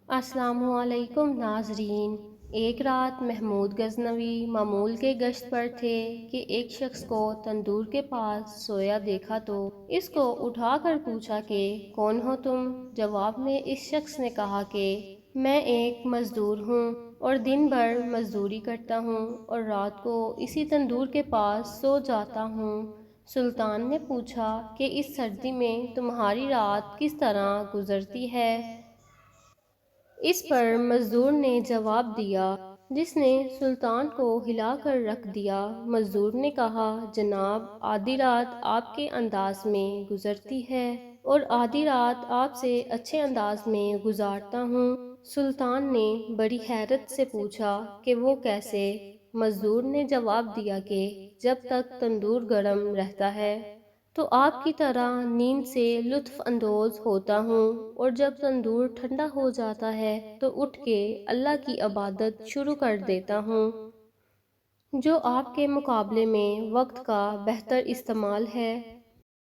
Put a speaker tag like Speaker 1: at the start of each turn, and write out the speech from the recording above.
Speaker 1: السلام علیکم ناظرین۔ ایک رات محمود غزنوی معمول کے گشت پر تھے کہ ایک شخص کو تندور کے پاس سویا دیکھا تو اس کو اٹھا کر پوچھا کہ کون ہو تم؟ جواب میں اس شخص نے کہا کہ میں ایک مزدور ہوں اور دن بھر مزدوری کرتا ہوں اور رات کو اسی تندور کے پاس سو جاتا ہوں۔ سلطان نے پوچھا کہ اس سردی میں تمہاری رات کس طرح گزرتی ہے؟ اس پر مزدور نے جواب دیا جس نے سلطان کو ہلا کر رکھ دیا۔ مزدور نے کہا جناب، آدھی رات آپ کے انداز میں گزرتی ہے اور آدھی رات آپ سے اچھے انداز میں گزارتا ہوں۔ سلطان نے بڑی حیرت سے پوچھا کہ وہ کیسے؟ مزدور نے جواب دیا کہ جب تک تندور گرم رہتا ہے تو آپ کی طرح نیند سے لطف اندوز ہوتا ہوں اور جب تندور ٹھنڈا ہو جاتا ہے تو اٹھ کے اللہ کی عبادت شروع کر دیتا ہوں، جو آپ کے مقابلے میں وقت کا بہتر استعمال ہے۔